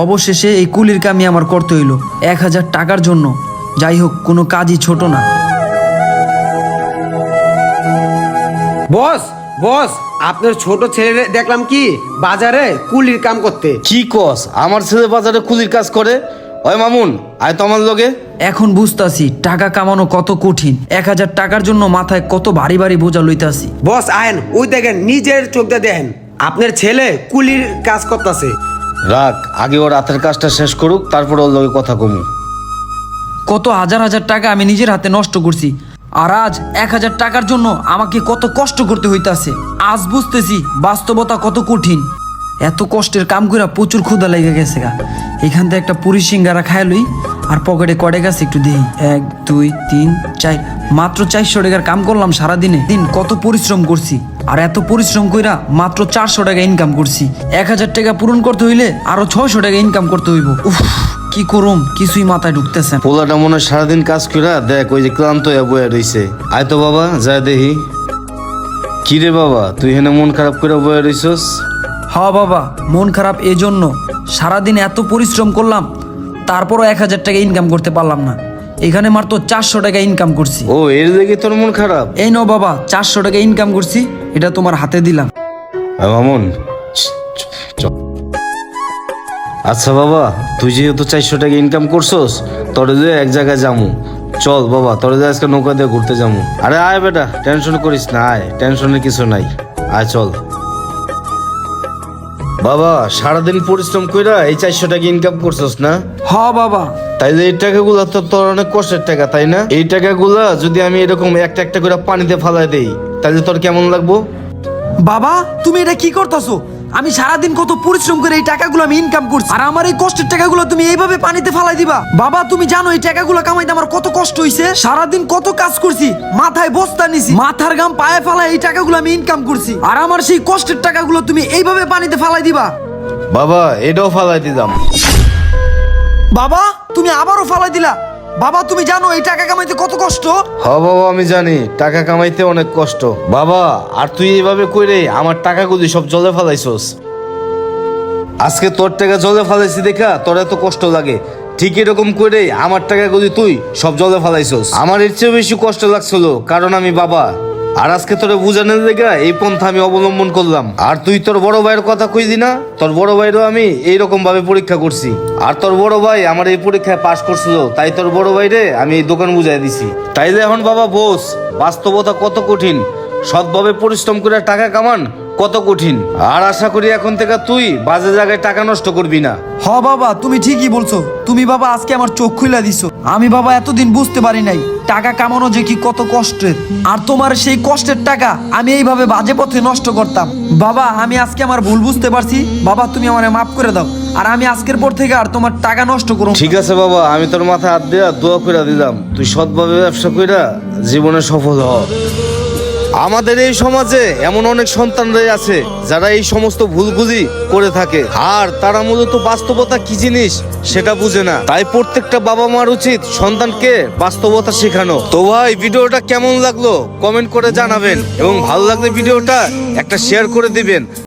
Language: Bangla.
অবশেষে এই কুলির কামই আমার করতে হইল 1000 টাকার জন্য। যাই হোক, কোনো কাজই ছোট না। বস বস, আপনার ছোট ছেলে দেখলাম কি বাজারে কুলির কাম করতে। কি কস? আমার ছেলে বাজারে কুলির কাজ করে? ওই মামুন, আয় তো আমার লগে। এখন বুঝতাছি টাকা কামানো কত কঠিন। 1000 টাকার জন্য মাথায় কত ভারী ভারী বোঝা লইতাছি। বস আয়েন, ওই দেখেন, নিজের চোখ দিয়ে দেখেন আপনার ছেলে কুলির কাজ করতেছে। রাখ, আগে ওর রাতের কাজটা শেষ করুক, তারপর ওর লগে কথা কমু। কত হাজার হাজার টাকা আমি নিজের হাতে নষ্ট করছি, আর আজ 1000 টাকার জন্য আমাকে কত কষ্ট করতে হইতাছে। আজ বুঝতেছি বাস্তবতা কত কঠিন। এত কষ্টের কাম কইরা প্রচুর ক্ষুধা লেগে গেছে গা। এখান থেকে একটা পুরি সিঙ্গারা খাই লই, আর পকেটে কড়ে গেছে একটু দিই। 1 2 3 4, মাত্র 400 টাকার কাম করলাম সারাদিনে। দিন কত পরিশ্রম করছি, আর এত পরিশ্রম কইরা মাত্র 400 টাকা ইনকাম করছি। 1000 টাকা পূরণ করতে হইলে আরো 600 টাকা ইনকাম করতে হইব। উফ, কি করুম কিছুই মাথায় ঢুকতেছে না। পোলাটা মনে হয় সারাদিন কাজ কইরা দেখ ওই যে ক্লান্ত হয়ে বয়ে রইছে। আয় তো বাবা, যায় দেখি। কি রে বাবা, তুই হেনে মন খারাপ করে বয়ে রইছস? হ্যাঁ বাবা, মন খারাপ এজন্য। সারাদিন এত পরিশ্রম করলাম, তারপরও 1000 টাকা ইনকাম করতে পারলাম না। এখানে মাত্র 400 টাকা ইনকাম করছি। ও, এর লেগে তোর মন খারাপ? এই নাও বাবা, 400 টাকা ইনকাম করছি, এটা তোমার হাতে দিলাম। মামুন, আচ্ছা বাবা, তুই যেহেতু 400 টাকা ইনকাম করছস, তোরে যে এক জায়গায় যামু। চল বাবা, তোরে যে আজকে নৌকা দিয়ে ঘুরতে যামু। আরে আয় বেটা, টেনশন করিস না, আয়, টেনশনের কিছু নাই, আয় চল। বাবা, সারাদিন পরিশ্রম কইরা এই 400 টাকা ইনকাম করছস না? হ্যাঁ বাবা। তাইলে এই টাকাগুলা তো তোর অনেক কষ্টের টাকা, তাই না? এই টাকাগুলা যদি আমি এরকম একটা একটা করে পানিতে ফালাই দেই, তাহলে তোর কেমন লাগবো? বাবা, তুমি এটা কি করতেছো? আমি সারাদিন কত পরিশ্রম করে এই টাকাগুলো আমি ইনকাম করছি, আর আমার এই কষ্টের টাকাগুলো তুমি এইভাবে পানিতে ফালাই দিবা? বাবা, তুমি জানো এই টাকাগুলো কামাইতে আমার কত কষ্ট হইছে? সারাদিন কত কাজ করছি, মাথায় বস্তা নিছি, মাথার ঘাম পায়ে ফালাই এই টাকাগুলো আমি ইনকাম করছি, আর আমার সেই কষ্টের টাকাগুলো তুমি এইভাবে পানিতে ফালাই দিবা? বাবা, এটাও ফালাই দিলাম। বাবা, তুমি আবারও ফালাই দিলা? বাবা, তুমি জানো এই টাকা কামাইতে কত কষ্ট? হ্যাঁ বাবা, আমি জানি টাকা কামাইতে অনেক কষ্ট। বাবা, আর তুই এইভাবে কইরে আমার টাকাগুলি সব জলে ফেলাইছস। আজকে তোর টাকা জলে ফেলাইছি দেখা তোর এত কষ্ট লাগে, ঠিক এরকম করে আমার টাকাগুলি তুই সব জলে ফেলাইছস। আমার এর চেয়ে বেশি কষ্ট লাগছিল, কারণ আমি বাবা। আর আজকে তোরে বুঝানোর লেগা এই পন্থা আমি অবলম্বন করলাম। আর তুই তোর বড় ভাইয়ের কথা কইলি না? তোর বড় ভাইরও আমি এইরকম ভাবে পরীক্ষা করছি, আর তোর বড় ভাই আমার এই পরীক্ষায় পাশ করছিল, তাই তোর বড় ভাইরে আমি এই দোকান বুঝাই দিছি। তাইলে এখন বাবা বোস, বাস্তবতা কত কঠিন। সৎভাবে পরিশ্রম করে টাকা কামান কত কঠিন। আর আশা করি এখন থেকে তুই বাজে জায়গায় টাকা নষ্ট করবি না। হ বাবা, তুমি ঠিকই বলছো। তুমি বাবা আজকে আমার চোখ খুলে দিছো। আমি বাবা এতদিন বুঝতে পারি নাই টাকা কামানো যে কি কত কষ্টের, আর তোমার সেই কষ্টের টাকা আমি এইভাবে বাজে পথে নষ্ট করতাম। বাবা, আমি আজকে আমার ভুল বুঝতে পারছি। বাবা, তুমি আমারে মাফ করে দাও, আর আমি আজকের পর থেকে আর তোমার টাকা নষ্ট করব। ঠিক আছে বাবা, আমি তোর মাথায় হাত দিয়া দোয়া কইরা দিলাম, তুই সৎভাবে ব্যবসা কইরা জীবনে সফল হ। আমাদের এই সমাজে এমন অনেক সন্তানরাই আছে যারা এই সমস্ত ভুলগুলি করে থাকে, আর তারা মূলত বাস্তবতা কি জিনিস সেটা বুঝে না। তাই প্রত্যেকটা বাবা মার উচিত সন্তানকে বাস্তবতা শেখানো। তো ভাই, ভিডিওটা কেমন লাগলো কমেন্ট করে জানাবেন, এবং ভালো লাগলে ভিডিওটা একটা শেয়ার করে দিবেন।